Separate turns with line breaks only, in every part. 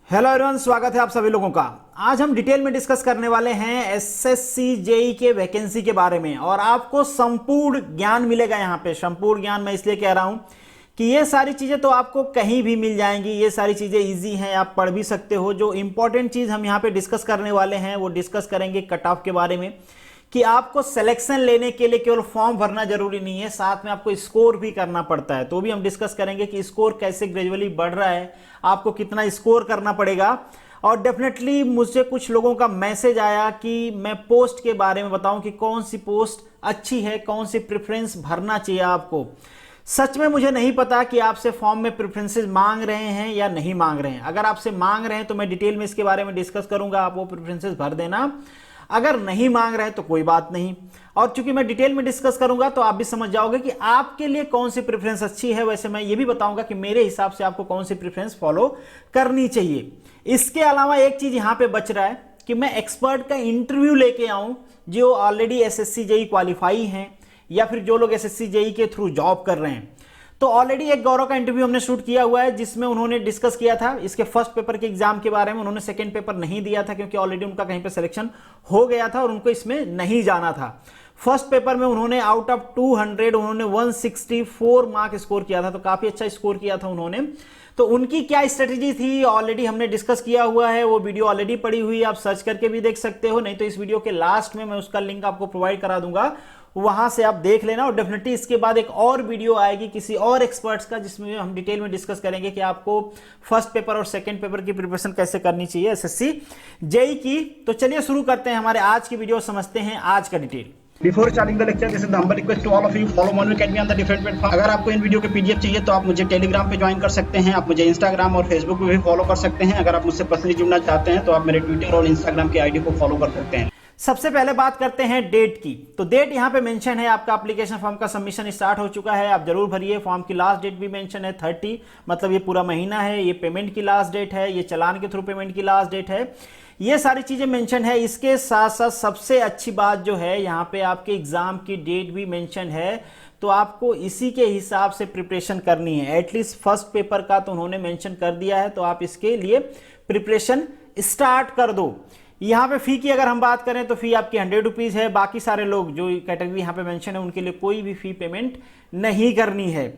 Hello everyone, स्वागत है आप सभी लोगों का। आज हम डिटेल में डिस्कस करने वाले हैं एसएससी जेई के वैकेंसी के बारे में और आपको संपूर्ण ज्ञान मिलेगा। यहाँ पे संपूर्ण ज्ञान मैं इसलिए कह रहा हूँ कि ये सारी चीज़ें तो आपको कहीं भी मिल जाएंगी। ये सारी चीज़ें इजी हैं, आप पढ़ भी सकते हो। जो इंपॉर्टेंट चीज़ हम यहाँ पे डिस्कस करने वाले हैं वो डिस्कस करेंगे कट ऑफ के बारे में, कि आपको सिलेक्शन लेने के लिए केवल फॉर्म भरना जरूरी नहीं है, साथ में आपको स्कोर भी करना पड़ता है। तो भी हम डिस्कस करेंगे कि स्कोर कैसे ग्रेजुअली बढ़ रहा है, आपको कितना स्कोर करना पड़ेगा। और डेफिनेटली मुझसे कुछ लोगों का मैसेज आया कि मैं पोस्ट के बारे में बताऊं कि कौन सी पोस्ट अच्छी है, कौन सी प्रेफरेंस भरना चाहिए आपको। सच में मुझे नहीं पता कि आपसे फॉर्म में प्रेफरेंसेस मांग रहे हैं या नहीं मांग रहे हैं। अगर आपसे मांग रहे हैं तो मैं डिटेल में इसके बारे में डिस्कस करूंगा, आप वो प्रेफरेंसेस भर देना। अगर नहीं मांग रहे तो कोई बात नहीं। और चूंकि मैं डिटेल में डिस्कस करूंगा तो आप भी समझ जाओगे कि आपके लिए कौन सी प्रेफरेंस अच्छी है। वैसे मैं ये भी बताऊंगा कि मेरे हिसाब से आपको कौन सी प्रेफरेंस फॉलो करनी चाहिए। इसके अलावा एक चीज यहां पे बच रहा है कि मैं एक्सपर्ट का इंटरव्यू लेके आऊं जो ऑलरेडी एसएससी जेई क्वालिफाई हैं या फिर जो लोग एसएससी जेई के थ्रू जॉब कर रहे हैं। तो ऑलरेडी एक गौरव का इंटरव्यू हमने शूट किया हुआ है जिसमें उन्होंने डिस्कस किया था इसके फर्स्ट पेपर के एग्जाम के बारे में। उन्होंने सेकंड पेपर नहीं दिया था क्योंकि ऑलरेडी उनका कहीं पे सिलेक्शन हो गया था और उनको इसमें नहीं जाना था। फर्स्ट पेपर में उन्होंने आउट ऑफ 200 उन्होंने 164 मार्क स्कोर किया था, तो काफी अच्छा स्कोर किया था उन्होंने। तो उनकी क्या स्ट्रेटेजी थी ऑलरेडी हमने डिस्कस किया हुआ है, वो वीडियो ऑलरेडी पड़ी हुई है, आप सर्च करके भी देख सकते हो। नहीं तो इस वीडियो के लास्ट में मैं उसका लिंक आपको प्रोवाइड करा दूंगा, वहां से आप देख लेना। और डेफिनेटली इसके बाद एक और वीडियो आएगी किसी और एक्सपर्ट्स का जिसमें हम डिटेल में डिस्कस करेंगे कि आपको फर्स्ट पेपर और सेकंड पेपर की प्रिपरेशन कैसे करनी चाहिए एसएससी जेई की। तो चलिए शुरू करते हैं हमारे आज की वीडियो, समझते हैं आज का detail.
Before starting the lecture, this is the humble request to all of you. Follow Manu Academy on the different platform. अगर आपको इन वीडियो के पीडीएफ चाहिए तो आप मुझे टेलीग्राम पे ज्वाइन कर सकते हैं, आप मुझे इंस्टाग्राम और फेसबुक पे भी फॉलो कर सकते हैं। अगर आप मुझसे पर्सनली जुड़ना चाहते हैं तो आप मेरे ट्विटर और इंस्टाग्राम की आईडी को फॉलो कर सकते हैं।
सबसे पहले बात करते हैं डेट की। तो डेट यहाँ पे मेंशन है, आपका एप्लीकेशन फॉर्म का सबमिशन स्टार्ट हो चुका है, आप जरूर भरिए। फॉर्म की लास्ट डेट भी मेंशन है 30, मतलब ये पूरा महीना है। ये पेमेंट की लास्ट डेट है, ये चालान के थ्रू पेमेंट की लास्ट डेट है। ये सारी चीजें मेंशन है। इसके साथ साथ सबसे अच्छी बात जो है यहाँ पे आपके एग्जाम की डेट भी मेंशन है, तो आपको इसी के हिसाब से प्रिपरेशन करनी है। एटलीस्ट फर्स्ट पेपर का तो उन्होंने मेंशन कर दिया है, तो आप इसके लिए प्रिपरेशन स्टार्ट कर दो। यहाँ पे फी की अगर हम बात करें तो फी आपकी 100 रुपीज है। बाकी सारे लोग जो कैटेगरी यहाँ पे मेंशन है उनके लिए कोई भी फी पेमेंट नहीं करनी है।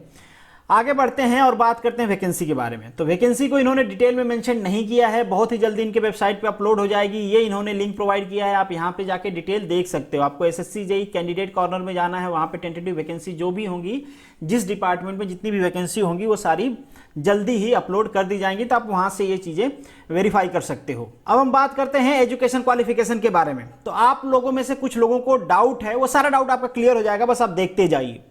आगे बढ़ते हैं और बात करते हैं वैकेंसी के बारे में। तो वैकेंसी को इन्होंने डिटेल में मेंशन नहीं किया है, बहुत ही जल्दी इनके वेबसाइट पे अपलोड हो जाएगी। ये इन्होंने लिंक प्रोवाइड किया है, आप यहाँ पे जाके डिटेल देख सकते हो। आपको एसएससी जेई कैंडिडेट कॉर्नर में जाना है, वहाँ पे टेंटेटिव वैकेंसी जो भी होंगी, जिस डिपार्टमेंट में जितनी भी वैकेंसी होंगी वो सारी जल्दी ही अपलोड कर दी जाएंगी, तो आप वहाँ से ये चीज़ें वेरीफाई कर सकते हो। अब हम बात करते हैं एजुकेशन क्वालिफिकेशन के बारे में। तो आप लोगों में से कुछ लोगों को डाउट है, वो सारा डाउट आपका क्लियर हो जाएगा, बस आप देखते जाइए।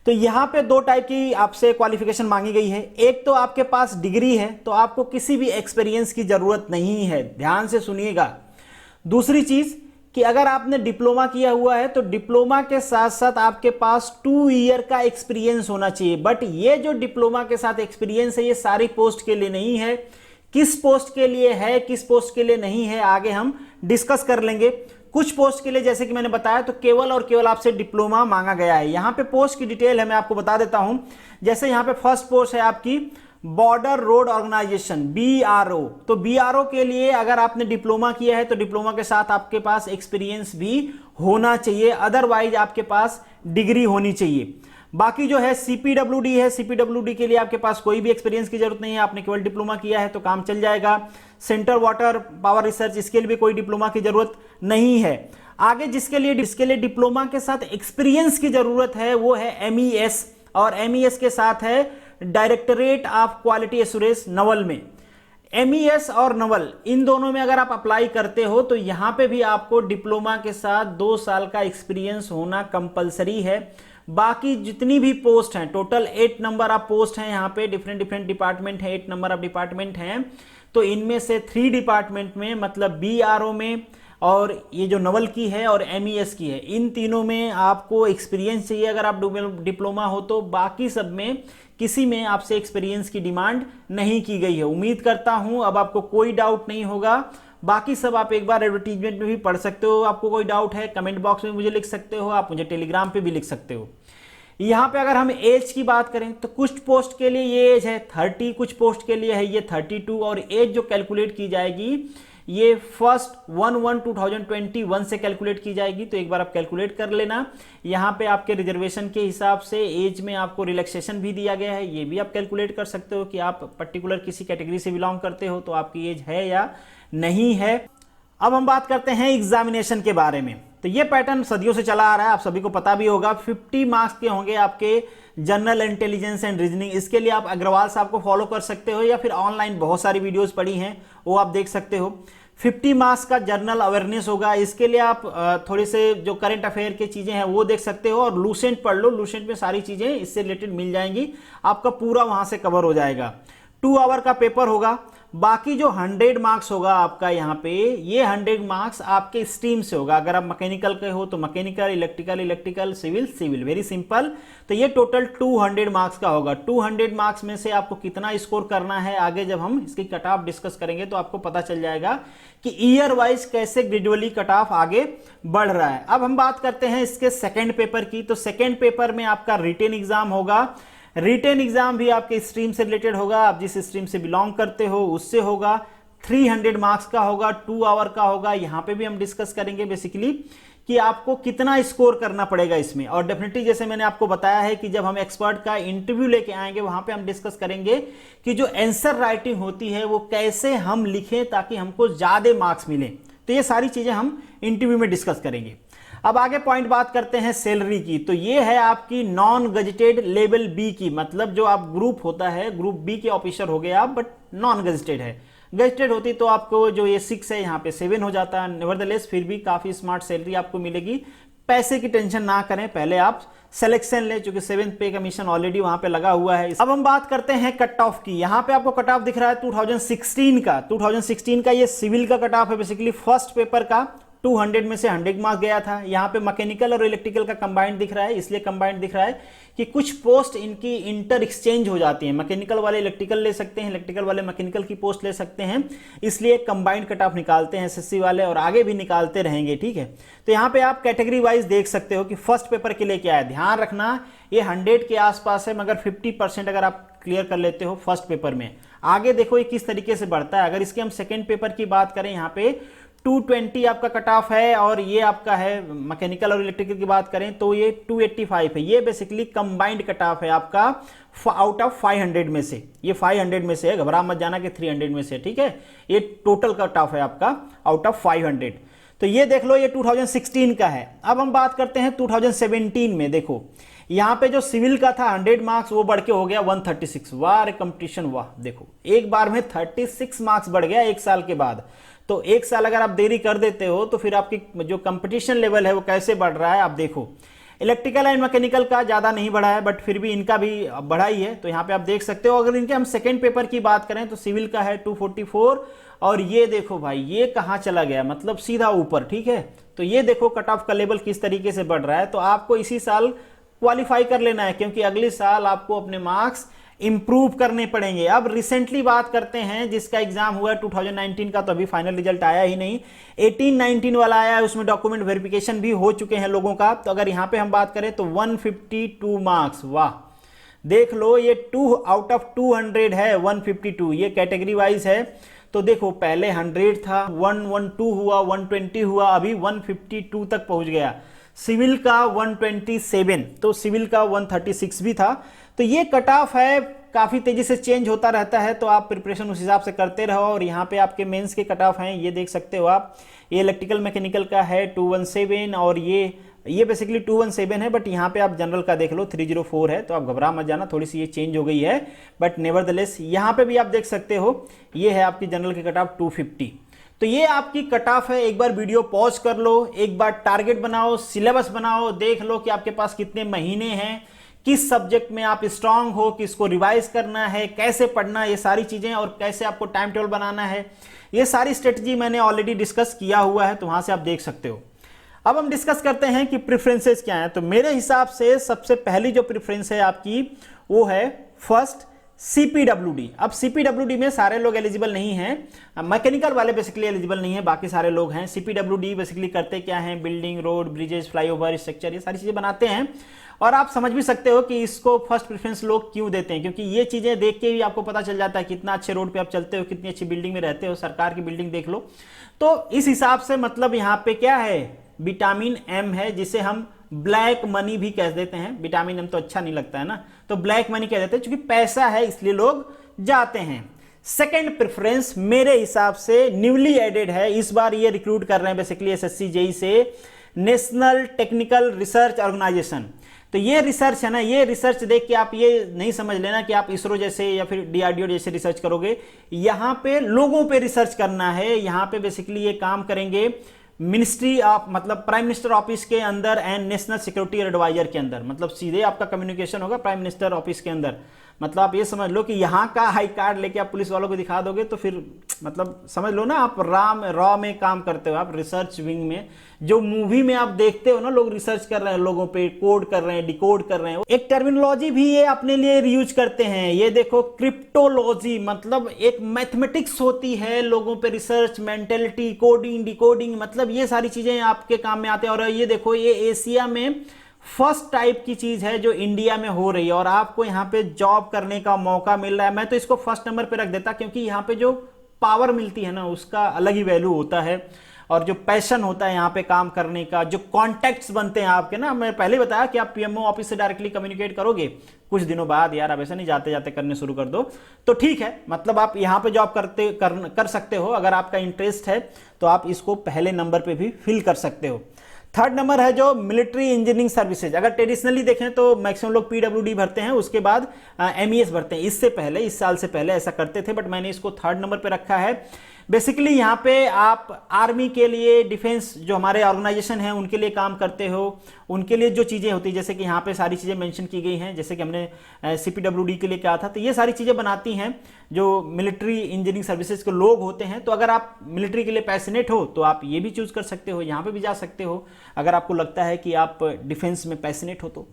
तो यहां पे दो टाइप की आपसे क्वालिफिकेशन मांगी गई है। एक तो आपके पास डिग्री है, तो आपको किसी भी एक्सपीरियंस की जरूरत नहीं है, ध्यान से सुनिएगा। दूसरी चीज कि अगर आपने डिप्लोमा किया हुआ है तो डिप्लोमा के साथ साथ आपके पास 2 ईयर का एक्सपीरियंस होना चाहिए। बट ये जो डिप्लोमा के साथ एक्सपीरियंस है ये सारी पोस्ट के लिए नहीं है। किस पोस्ट के लिए है, किस पोस्ट के लिए नहीं है, आगे हम डिस्कस कर लेंगे। कुछ पोस्ट के लिए जैसे कि मैंने बताया तो केवल और केवल आपसे डिप्लोमा मांगा गया है। यहां पे पोस्ट की डिटेल है, मैं आपको बता देता हूं। जैसे यहां पे फर्स्ट पोस्ट है आपकी बॉर्डर रोड ऑर्गेनाइजेशन, बीआरओ। तो बीआरओ के लिए अगर आपने डिप्लोमा किया है तो डिप्लोमा के साथ आपके पास एक्सपीरियंस भी होना चाहिए, अदरवाइज आपके पास डिग्री होनी चाहिए। बाकी जो है सीपीडब्ल्यूडी है, सीपीडब्ल्यूडी के लिए आपके पास कोई भी एक्सपीरियंस की जरूरत नहीं है, आपने केवल डिप्लोमा किया है तो काम चल जाएगा। सेंटर वाटर पावर रिसर्च, इसके लिए भी कोई डिप्लोमा की जरूरत नहीं है। आगे जिसके लिए डिप्लोमा के साथ एक्सपीरियंस की जरूरत है वो है एमईएस, और एमईएस के साथ है directorate of quality assurance Naval में। एमईएस और नवल इन दोनों में अगर आप अप्लाई करते हो तो यहां पे भी आपको डिप्लोमा के साथ 2 साल का एक्सपीरियंस होना कंपलसरी है। बाकी जितनी भी पोस्ट हैं, टोटल 8 नंबर ऑफ पोस्ट हैं यहाँ पे, डिफरेंट डिपार्टमेंट है, 8 नंबर ऑफ डिपार्टमेंट हैं। तो इनमें से 3 डिपार्टमेंट में, मतलब बीआरओ में और ये जो नवल की है और एमईएस की है, इन तीनों में आपको एक्सपीरियंस चाहिए अगर आप डिप्लोमा हो तो। बाकी सब में किसी में आपसे एक्सपीरियंस की डिमांड नहीं की गई है। उम्मीद करता हूं अब आपको कोई डाउट नहीं होगा। बाकी सब आप एक बार एडवर्टीजमेंट में भी पढ़ सकते हो। आपको कोई डाउट है कमेंट बॉक्स में मुझे लिख सकते हो, आप मुझे टेलीग्राम पे भी लिख सकते हो। यहाँ पे अगर हम एज की बात करें तो कुछ पोस्ट के लिए ये एज है 30, कुछ पोस्ट के लिए है ये 32, और एज जो कैलकुलेट की जाएगी ये 1/1/2021 से कैलकुलेट की जाएगी। तो एक बार आप कैलकुलेट कर लेना। यहाँ पे आपके रिजर्वेशन के हिसाब से एज में आपको रिलैक्सेशन भी दिया गया है, ये भी आप कैलकुलेट कर सकते हो कि आप पर्टिकुलर किसी कैटेगरी से बिलोंग करते हो तो आपकी एज है या नहीं है। अब हम बात करते हैं एग्जामिनेशन के बारे में। तो ये पैटर्न सदियों से चला आ रहा है, आप सभी को पता भी होगा। 50 मार्क्स के होंगे आपके जनरल इंटेलिजेंस एंड रीजनिंग। इसके लिए आप अग्रवाल साहब को फॉलो कर सकते हो या फिर ऑनलाइन बहुत सारी वीडियोस पड़ी हैं वो आप देख सकते हो। 50 मार्क्स का जनरल अवेयरनेस होगा, इसके लिए आप थोड़े से जो करंट अफेयर की चीजें हैं वो देख सकते हो, और लूसेंट पढ़ लो। लूसेंट में सारी चीजें इससे रिलेटेड मिल जाएंगी, आपका पूरा वहां से कवर हो जाएगा। 2 आवर का पेपर होगा। बाकी जो 100 मार्क्स होगा आपका यहाँ पे, ये 100 मार्क्स आपके स्ट्रीम से होगा। अगर आप मैकेनिकल के हो तो mechanical, electrical, civil, very simple. तो ये टोटल 200 मार्क्स का होगा। 200 मार्क्स में से आपको कितना स्कोर करना है, आगे जब हम इसकी कट ऑफ डिस्कस करेंगे तो आपको पता चल जाएगा कि ईयर वाइज कैसे ग्रेजुअली कट ऑफ आगे बढ़ रहा है। अब हम बात करते हैं इसके सेकेंड पेपर की। तो सेकेंड पेपर में आपका रिटेन एग्जाम होगा। रिटेन एग्जाम भी आपके स्ट्रीम से रिलेटेड होगा, आप जिस स्ट्रीम से बिलोंग करते हो उससे होगा। 300 मार्क्स का होगा, 2 आवर का होगा। यहां पे भी हम डिस्कस करेंगे बेसिकली कि आपको कितना स्कोर करना पड़ेगा इसमें। और डेफिनेटली जैसे मैंने आपको बताया है कि जब हम एक्सपर्ट का इंटरव्यू लेके आएंगे वहां पे हम डिस्कस करेंगे कि जो आंसर राइटिंग होती है वो कैसे हम लिखें ताकि हमको ज्यादा मार्क्स मिले। तो ये सारी चीजें हम इंटरव्यू में डिस्कस करेंगे। अब आगे पॉइंट बात करते हैं सैलरी की। तो ये है आपकी नॉन गजेटेड लेवल बी की, मतलब जो आप ग्रुप होता है, ग्रुप बी के ऑफिसर हो गए आप, बट नॉन गजेटेड है। गजेटेड होती तो आपको जो ये 6 है यहाँ पे 7 हो जाता है। नेवरदलेस फिर भी काफी स्मार्ट सैलरी आपको मिलेगी। पैसे की टेंशन ना करें, पहले आप सिलेक्शन ले, क्योंकि 7th पे कमीशन ऑलरेडी वहां पे लगा हुआ है। अब हम बात करते हैं कट ऑफ की। यहाँ पे आपको कट ऑफ दिख रहा है 2016 का। 2016 का ये सिविल का कट ऑफ है बेसिकली। फर्स्ट पेपर का 200 में से 100 मार्क्स गया था। यहाँ पे मैकेनिकल और इलेक्ट्रिकल का कंबाइंड दिख रहा है, इसलिए कंबाइंड दिख रहा है कि कुछ पोस्ट इनकी इंटर एक्सचेंज हो जाती है। मैकेनिकल वाले इलेक्ट्रिकल ले सकते हैं, इलेक्ट्रिकल वाले मैकेनिकल की पोस्ट ले सकते हैं, इसलिए कंबाइंड कट ऑफ निकालते हैं एसएससी वाले, और आगे भी निकालते रहेंगे। ठीक है, तो यहाँ पे आप कैटेगरी वाइज देख सकते हो कि फर्स्ट पेपर के लिए क्या है। ध्यान रखना ये 100 के आसपास है, मगर 50% अगर आप क्लियर कर लेते हो फर्स्ट पेपर में, आगे देखो ये किस तरीके से बढ़ता है। अगर इसके हम सेकेंड पेपर की बात करें, यहाँ पे 220 आपका कट ऑफ है, और ये आपका है मैकेनिकल और इलेक्ट्रिकल की बात करें तो ये 285 है। ये बेसिकली कंबाइंड कट ऑफ है आपका आउट ऑफ 500 में से। ये 500 में से है, घबरा मत जाना कि 300 में से। ठीक है, ये टोटल कट ऑफ है आपका आउट ऑफ 500। तो ये देख लो, ये 2016 का है। अब हम बात करते हैं 2017 में। देखो यहाँ पे जो सिविल का था 100 मार्क्स, वो बढ़ के हो गया 136। वाह रे कंपटीशन, वाह। देखो एक बार में 36 मार्क्स बढ़ गया एक साल के बाद। तो एक साल अगर आप देरी कर देते हो तो फिर आपकी जो कंपटीशन लेवल है वो कैसे बढ़ रहा है आप देखो। इलेक्ट्रिकल एंड मैकेनिकल का ज़्यादा नहीं बढ़ा है, बट फिर भी इनका भी बढ़ा ही है। तो यहाँ पे आप देख सकते हो। अगर इनके हम सेकेंड पेपर की बात करें तो सिविल का है 244, और ये देखो भाई ये कहाँ चला गया, मतलब सीधा ऊपर। ठीक है, तो ये देखो कट ऑफ का लेवल किस तरीके से बढ़ रहा है। तो आपको इसी साल क्वालिफाई कर लेना है, क्योंकि अगले साल आपको अपने मार्क्स इंप्रूव करने पड़ेंगे। अब रिसेंटली बात करते हैं जिसका एग्जाम हुआ 2019 का, तो अभी फाइनल रिजल्ट आया ही नहीं। 18-19 वाला आया है, उसमें डॉक्यूमेंट वेरिफिकेशन भी हो चुके हैं लोगों का। तो अगर यहां पे हम बात करें तो 152 मार्क्स, वाह देख लो, ये 2 आउट ऑफ 200 है 152। ये कैटेगरी वाइज है। तो देखो पहले 100 था, 112 हुआ, 120 हुआ, अभी 152 तक पहुंच गया। सिविल का 127, तो सिविल का 136 भी था। तो ये कट ऑफ है, काफ़ी तेज़ी से चेंज होता रहता है, तो आप प्रिपरेशन उस हिसाब से करते रहो। और यहाँ पे आपके मेंस के कट ऑफ हैं, ये देख सकते हो आप। ये इलेक्ट्रिकल मैकेनिकल का है 217, और ये बेसिकली 217 है, बट यहाँ पे आप जनरल का देख लो 304 है। तो आप घबरा मत जाना, थोड़ी सी ये चेंज हो गई है, बट नेवरदलेस यहाँ पे भी आप देख सकते हो ये है आपकी जनरल की कट ऑफ 250। तो ये आपकी कट ऑफ है। एक बार वीडियो पॉज कर लो, एक बार टारगेट बनाओ, सिलेबस बनाओ, देख लो कि आपके पास कितने महीने हैं, किस सब्जेक्ट में आप स्ट्रांग हो, किसको रिवाइज करना है, कैसे पढ़ना, ये सारी चीजें, और कैसे आपको टाइम टेबल बनाना है, ये सारी स्ट्रेटजी मैंने ऑलरेडी डिस्कस किया हुआ है, तो वहां से आप देख सकते हो। अब हम डिस्कस करते हैं कि प्रेफरेंसेस क्या हैं। तो मेरे हिसाब से सबसे पहली जो प्रेफरेंस है आपकी वो है फर्स्ट CPWD। अब CPWD में सारे लोग एलिजिबल नहीं हैं, मैकेनिकल वाले बेसिकली एलिजिबल नहीं है, बाकी सारे लोग हैं। CPWD बेसिकली करते क्या हैं, building, road, bridges, flyover, structure, ये सारी चीज़ें बनाते हैं। और आप समझ भी सकते हो कि इसको फर्स्ट प्रेफरेंस लोग क्यों देते हैं, क्योंकि ये चीज़ें देख के भी आपको पता चल जाता है कितना अच्छे रोड पे आप चलते हो, कितनी अच्छी बिल्डिंग में रहते हो, सरकार की बिल्डिंग देख लो। तो इस हिसाब से मतलब यहाँ पे क्या है, विटामिन M है, जिसे हम ब्लैक मनी भी कह देते हैं। विटामिन M तो अच्छा नहीं लगता है ना, तो ब्लैक मनी कह देते हैं, क्योंकि पैसा है इसलिए लोग जाते हैं। सेकंड प्रेफरेंस मेरे हिसाब से न्यूली एडेड है, इस बार ये रिक्रूट कर रहे हैं बेसिकली SSC JEE से, नेशनल टेक्निकल रिसर्च ऑर्गेनाइजेशन। तो ये रिसर्च है ना, ये रिसर्च देख के आप ये नहीं समझ लेना कि आप इसरो जैसे या फिर DRDO जैसे रिसर्च करोगे। यहाँ पे लोगों पे रिसर्च करना है। यहाँ पे बेसिकली ये काम करेंगे मिनिस्ट्री ऑफ, मतलब प्राइम मिनिस्टर ऑफिस के अंदर एंड नेशनल सिक्योरिटी एडवाइजर के अंदर, मतलब सीधे आपका कम्युनिकेशन होगा प्राइम मिनिस्टर ऑफिस के अंदर। मतलब आप ये समझ लो कि यहाँ का हाई कार्ड लेके आप पुलिस वालों को दिखा दोगे तो फिर मतलब समझ लो ना, आप रॉ में काम करते हो, आप रिसर्च विंग में। जो मूवी में आप देखते हो ना, लोग रिसर्च कर रहे हैं, लोगों पे कोड कर रहे हैं, डिकोड कर रहे हैं। एक टर्मिनोलॉजी भी ये अपने लिए यूज करते हैं, ये देखो क्रिप्टोलॉजी, मतलब एक मैथमेटिक्स होती है, लोगों पे रिसर्च, मेंटेलिटी, कोडिंग, डिकोडिंग, मतलब ये सारी चीजें आपके काम में आते हैं। और ये देखो, ये एशिया में फर्स्ट टाइप की चीज है जो इंडिया में हो रही है, और आपको यहाँ पे जॉब करने का मौका मिल रहा है। मैं तो इसको फर्स्ट नंबर पे रख देता, क्योंकि यहाँ पे जो पावर मिलती है ना, उसका अलग ही वैल्यू होता है, और जो पैशन होता है यहाँ पे काम करने का, जो कॉन्टैक्ट्स बनते हैं आपके ना, मैं पहले ही बताया कि आप PMO ऑफिस से डायरेक्टली कम्युनिकेट करोगे कुछ दिनों बाद, यार अब ऐसा नहीं जाते जाते करने शुरू कर दो, तो ठीक है, मतलब आप यहाँ पे जॉब कर सकते हो। अगर आपका इंटरेस्ट है तो आप इसको पहले नंबर पे भी फिल कर सकते हो। थर्ड नंबर है जो मिलिट्री इंजीनियरिंग सर्विसेज। अगर ट्रेडिशनली देखें तो मैक्सिमम लोग PWD भरते हैं, उसके बाद MES भरते हैं। इससे पहले, इस साल से पहले ऐसा करते थे, बट मैंने इसको थर्ड नंबर पे रखा है। बेसिकली यहाँ पे आप आर्मी के लिए, डिफेंस जो हमारे ऑर्गेनाइजेशन है उनके लिए काम करते हो, उनके लिए जो चीज़ें होती है, जैसे कि यहाँ पे सारी चीज़ें मेंशन की गई हैं, जैसे कि हमने CPWD के लिए क्या था, तो ये सारी चीज़ें बनाती हैं जो मिलिट्री इंजीनियरिंग सर्विसेज के लोग होते हैं। तो अगर आप मिलिट्री के लिए पैशनेट हो तो आप ये भी चूज कर सकते हो, यहाँ पे भी जा सकते हो अगर आपको लगता है कि आप डिफेंस में पैशनेट हो तो।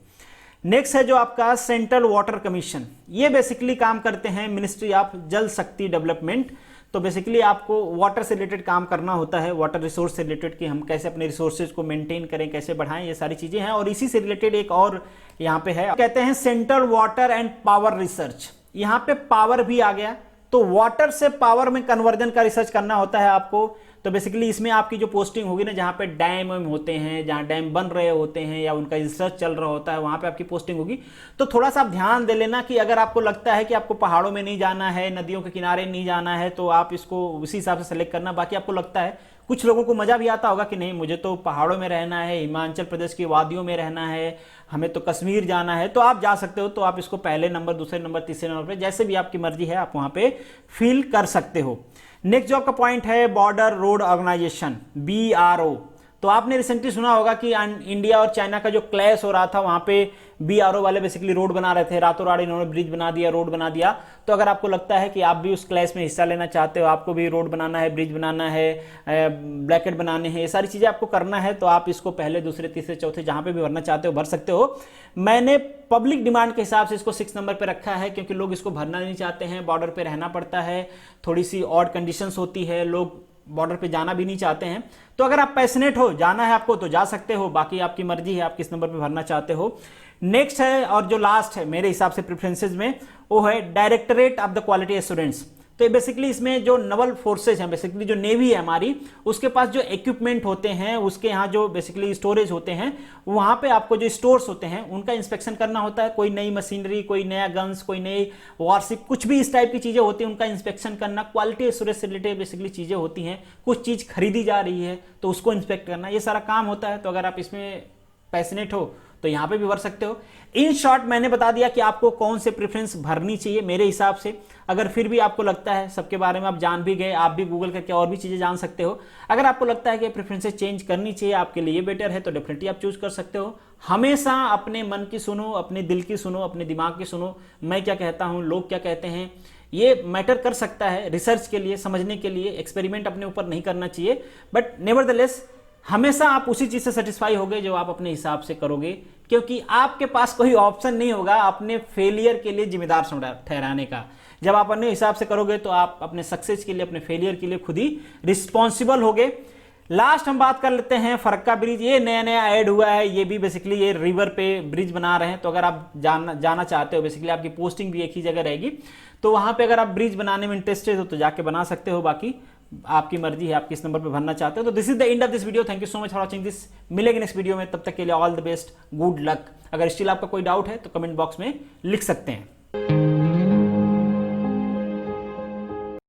नेक्स्ट है जो आपका सेंट्रल वाटर कमीशन, ये बेसिकली काम करते हैं मिनिस्ट्री ऑफ जल शक्ति डेवलपमेंट। तो बेसिकली आपको वाटर से रिलेटेड काम करना होता है, वाटर रिसोर्स से रिलेटेड, कि हम कैसे अपने रिसोर्सेज को मेंटेन करें, कैसे बढ़ाएं, ये सारी चीजें हैं। और इसी से रिलेटेड एक और यहाँ पे है, कहते हैं central water and power research. यहाँ पे पावर भी आ गया, तो वाटर से पावर में कन्वर्जन का रिसर्च करना होता है आपको। तो बेसिकली इसमें आपकी जो पोस्टिंग होगी ना, जहाँ पे डैम होते हैं, जहाँ डैम बन रहे होते हैं या उनका रिसर्च चल रहा होता है, वहाँ पे आपकी पोस्टिंग होगी। तो थोड़ा सा आप ध्यान दे लेना कि अगर आपको लगता है कि आपको पहाड़ों में नहीं जाना है, नदियों के किनारे नहीं जाना है, तो आप इसको उसी हिसाब से सेलेक्ट करना। बाकी आपको लगता है, कुछ लोगों को मजा भी आता होगा कि नहीं मुझे तो पहाड़ों में रहना है, हिमाचल प्रदेश की वादियों में रहना है, हमें तो कश्मीर जाना है, तो आप जा सकते हो। तो आप इसको पहले नंबर, दूसरे नंबर, तीसरे नंबर पे, जैसे भी आपकी मर्जी है, आप वहां पे फिल कर सकते हो। नेक्स्ट जो आपका पॉइंट है, बॉर्डर रोड ऑर्गेनाइजेशन, BRO। तो आपने रिसेंटली सुना होगा कि इंडिया और चाइना का जो क्लैश हो रहा था, वहां पे BRO वाले बेसिकली रोड बना रहे थे, रातों रात इन्होंने ब्रिज बना दिया, रोड बना दिया। तो अगर आपको लगता है कि आप भी उस क्लैश में हिस्सा लेना चाहते हो, आपको भी रोड बनाना है, ब्रिज बनाना है, ब्लैकेट बनाने हैं, ये सारी चीजें आपको करना है, तो आप इसको पहले, दूसरे, तीसरे, चौथे, जहां पे भी भरना चाहते हो भर सकते हो। मैंने पब्लिक डिमांड के हिसाब से इसको 6 नंबर पे रखा है, क्योंकि लोग इसको भरना नहीं चाहते हैं, बॉर्डर पे रहना पड़ता है, थोड़ी सी ऑड कंडीशंस होती है, लोग बॉर्डर पे जाना भी नहीं चाहते हैं। तो अगर आप पैशनेट हो, जाना है आपको, तो जा सकते हो, बाकी आपकी मर्जी है आप किस नंबर पे भरना चाहते हो। नेक्स्ट है और जो लास्ट है मेरे हिसाब से प्रेफरेंसेस में, वो है directorate of the quality assurance. तो बेसिकली इसमें जो नवल फोर्सेज हैं, बेसिकली जो नेवी है हमारी, उसके पास जो इक्विपमेंट होते हैं, उसके यहाँ जो बेसिकली स्टोरेज होते हैं, वहां पे आपको जो स्टोर्स होते हैं उनका इंस्पेक्शन करना होता है। कोई नई मशीनरी, कोई नया गन्स, कोई नई वॉरशिप, कुछ भी इस टाइप की चीजें होती हैं, उनका इंस्पेक्शन करना, क्वालिटी एश्योरेंस से रिलेटेड बेसिकली चीजें होती हैं। कुछ चीज खरीदी जा रही है तो उसको इंस्पेक्ट करना, ये सारा काम होता है। तो अगर आप इसमें पैशनेट हो तो यहां पे भी भर सकते हो। इन शॉर्ट मैंने बता दिया कि आपको कौन से प्रेफरेंस भरनी चाहिए मेरे हिसाब से। अगर फिर भी आपको लगता है, सबके बारे में आप जान भी गए, आप भी गूगल करके और भी चीजें जान सकते हो, अगर आपको लगता है कि प्रेफरेंसेस चेंज करनी चाहिए, आपके लिए बेटर है, तो डेफिनेटली आप चूज कर सकते हो। हमेशा अपने मन की सुनो, अपने दिल की सुनो, अपने दिमाग की सुनो। मैं क्या कहता हूं, लोग क्या कहते हैं, ये मैटर कर सकता है रिसर्च के लिए, समझने के लिए। एक्सपेरिमेंट अपने ऊपर नहीं करना चाहिए, बट नेवरदलेस हमेशा आप उसी चीज से सेटिस्फाई होगे जो आप अपने हिसाब से करोगे, क्योंकि आपके पास कोई ऑप्शन नहीं होगा अपने फेलियर के लिए जिम्मेदार ठहराने का। जब आप अपने हिसाब से करोगे तो आप अपने सक्सेस के लिए, अपने फेलियर के लिए खुद ही रिस्पॉन्सिबल होगे। लास्ट हम बात कर लेते हैं फरक्का ब्रिज। ये नया नया ऐड हुआ है, ये भी बेसिकली ये रिवर पे ब्रिज बना रहे हैं। तो अगर आप जाना चाहते हो, बेसिकली आपकी पोस्टिंग भी एक ही जगह रहेगी, तो वहां पे अगर आप ब्रिज बनाने में इंटरेस्टेड हो तो जाके बना सकते हो। बाकी आपकी मर्जी है, आप किस नंबर पे भरना चाहते हो। तो this is the end of this video. Thank you so much for watching this. मिलेंगे नेक्स्ट वीडियो में, तब तक के लिए all the best, good luck. अगर स्टिल आपका कोई डाउट है तो कमेंट बॉक्स में लिख सकते हैं।